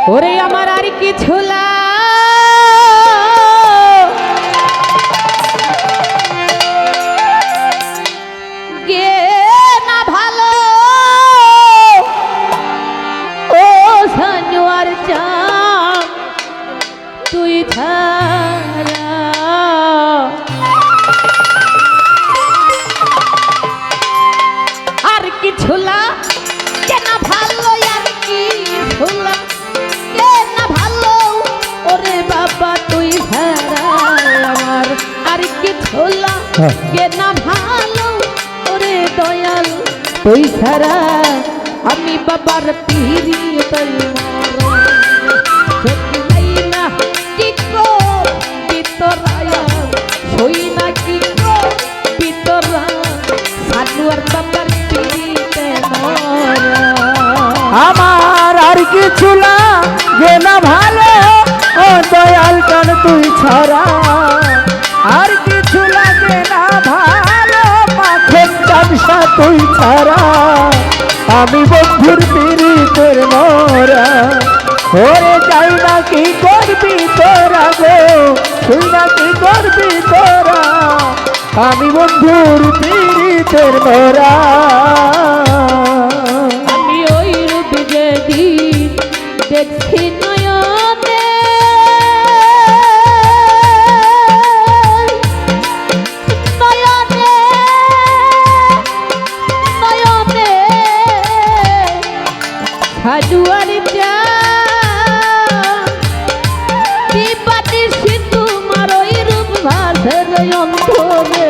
ওরে আমার আর কিছু গে না ভালো ও সানুয়ার চাঁদ তুই ছাড়া আর কিছু গে না ভালো আর কিছু না ভালো ওরে বাবা তুই ছাড়া আমার আর কিছু গে না ভালো ওরে দয়াল তুই ছাড়া আমি বাবার পিড়ি তৈ না কি গো ভিতরায়া সই না কি গো ভিতরা সানুয়ার বাবার পিড়িতে মরা আমার আর কিছু লাগে না ভালো ও দয়াল কান তুই ছড়া আর কিছু লাগে না ভালো মাখন ব্যবসা তুই ছাড়া আমি বন্ধুর পিড়িতের মরা ওরে যাই না কি করবি তোরা গো তুই না কি করবি তোরা আমি বন্ধুর পিড়িতের মরা দেখছি নয়নে নয়নে নয়নে সাজুয়ার দিবানিশি তোমার ওই রূপ ভাসের অন্তরে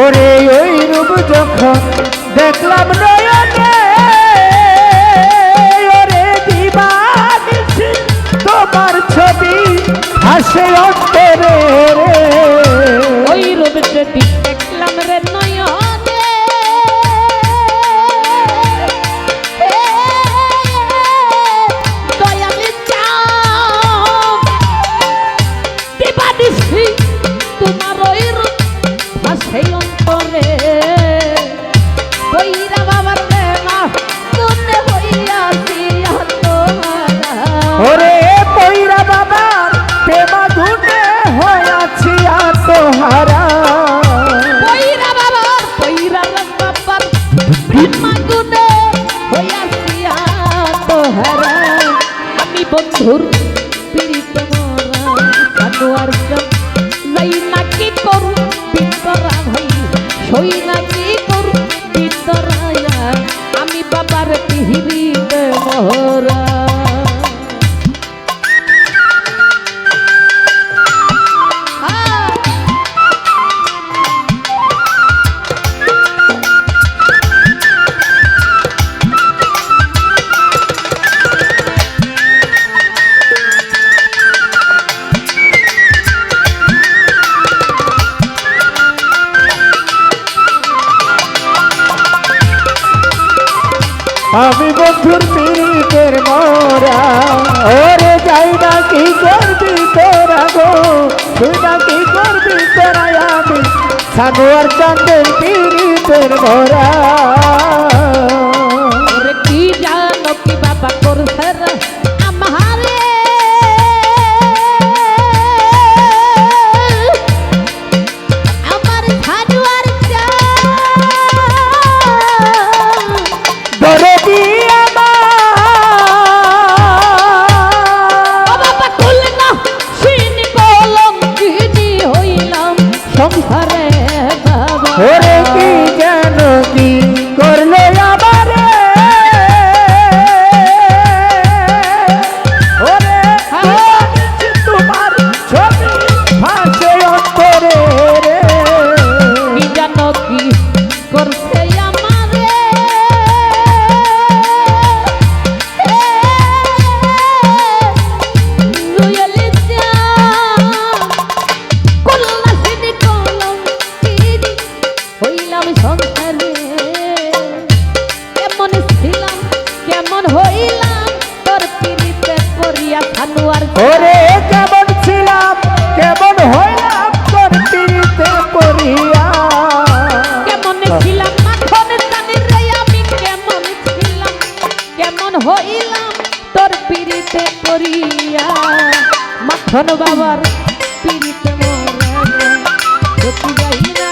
ওরে ওই রূপ যখন দেখলাম নয়নে তোমার ছবি হাসে অন্তরে ওই রূপে দেখলাম রে নয়নে দয়াল চাঁদ দিবানিশি তোমার ওই রূপ হাসে অন্তরে কইরা বাবার দেনা শুনে হইয়াছি আত্মহারা ওরে পয়রা বাবার প্রেমা ধুনে হইয়াছি আত্মহারা পয়রা বাবার প্রেমা ধুনে হইয়াছি আত্মহারা আমি বন্ধুর পিড়িতে মরা সানুয়ার চাঁদ যাই না কি করু ভিতরা ভাই সই না কি করু ভিতরায়া আমি বাবার পিড়িতে মরা আমি বন্ধুর পিড়িতের মরা ওরে যাই না কি করবি তোরা গো তুই না কি করবি তোরা আমি সানুয়ার চাঁদের পিড়িতের মরা ওরে কি জানো কি বাবা করছে রে আমারে আমার সানুয়ার ধরে দিয়ে বাবা খুললে না শুনি কলম কিনি হইলাম সংসারে বাবা ওরে কি যেন কি করলো আমারে ওরে তোমার ছবি ভাসে অন্তরে রে কি জানো কি করছে আমারে রুয়েলি চাঁদ কল্লা শুনি কলম কিনি হইলাম সংসারে কেমন ছিলাম কেমন হইলাম তোর পিড়িতে পড়িয়া সানুয়ার ওরে কেমন ছিলাম কেমন হইলাম তোর পিড়িতে পড়িয়া কেমন ছিলাম মাখন জানি রে আমি কেমন ছিলাম কেমন হইলাম তোর তোর পিড়িতে পড়িয়া মাখন বাবার পিড়িতে মরা দেখি যাই না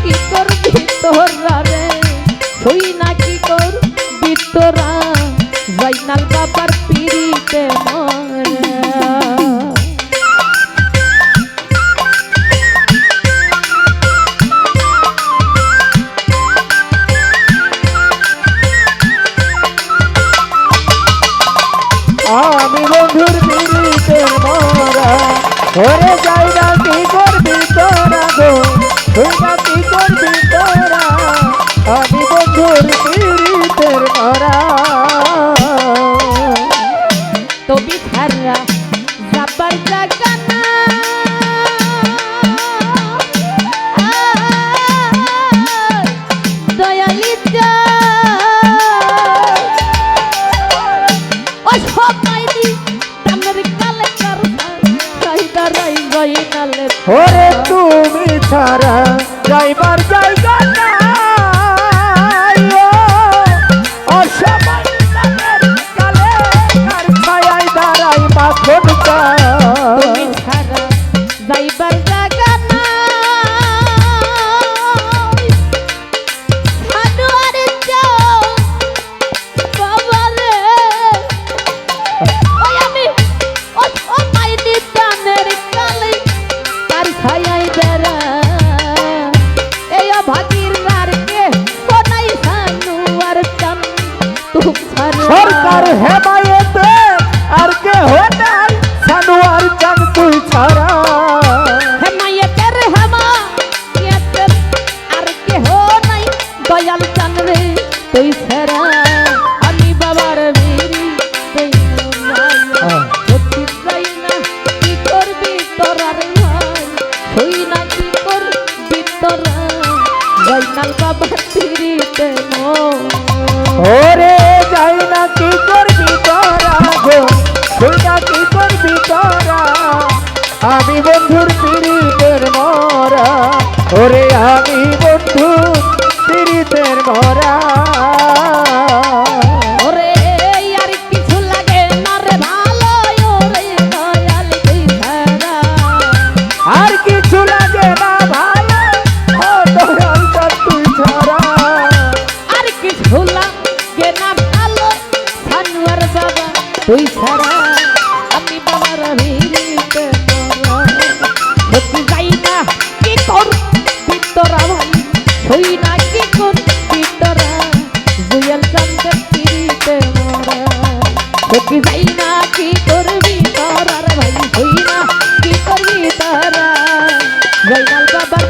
কি করবি তোরা রে তুই না কি করবি তোরা জয়নাল বাবার পিড়িতে মরা আমি বন্ধুর পিড়িতে মরা ওরে যাই না কি করবি তোরা গো তুই না কি করবি তোরা আমি বন্ধুর পিড়িতে মরা তবি ছাড়া যাবার জায়গা না দয়ালি ও সবাইনি তামের কালে কার সাইদারাই জয়নালে ওরে তুমি ছাড়া যাইবার জায়গা নাই অসমাই তাদের কালে কার ছায়ায় দাঁড়াই মাখন তুমি ছাড়া যাইবার জায়গা না সানুয়ারে যাও বাবারে ওই আমি ও মাইনি তামের কালে কার ছায়ায় বেড়া এই ভাগির মারকে কোনাই সানুয়ার চান তুম ছাড়া সরকার হেমায়েতে আর কে নাই সানুয়ার চান তুই ছাড়া হেমায়েতের হেমায়েতের আর কেহ নাই দয়াল চান রে তুই ছাড়া আমি বাবার বিড়ি তুই সত্যি যাই না কি করবি তোরা রে ভাই তুই না কি করবি তোরা জয়নাল বাবার বিড়িতে ওরে যাই না কি করবি তোরা গো তুই না কি করবি তোরা আমি বন্ধুর পিড়িতের মরা ওরে আমি বন্ধু পিড়িতের মরা ওরে আর কিছু লাগে না রে ভালো ওরে দয়াল তুই ছাড়া আর কিছু লাগে না ভালো ও দয়াল চাঁদ তুই ছাড়া আর কিছু লাগে না ভালো সানুয়ার বাবা তুই ছাড়া আমি বাবার ভিড়িতে সত্যি যাই না কি কর তোরা ভাই তুই না কি কর তোরা জুয়েল চান্দের পিড়িতে মরা সত্যি যাই না কি করবি তোরা ভাই তুই না কি করবি তোরা জয়নাল বাবার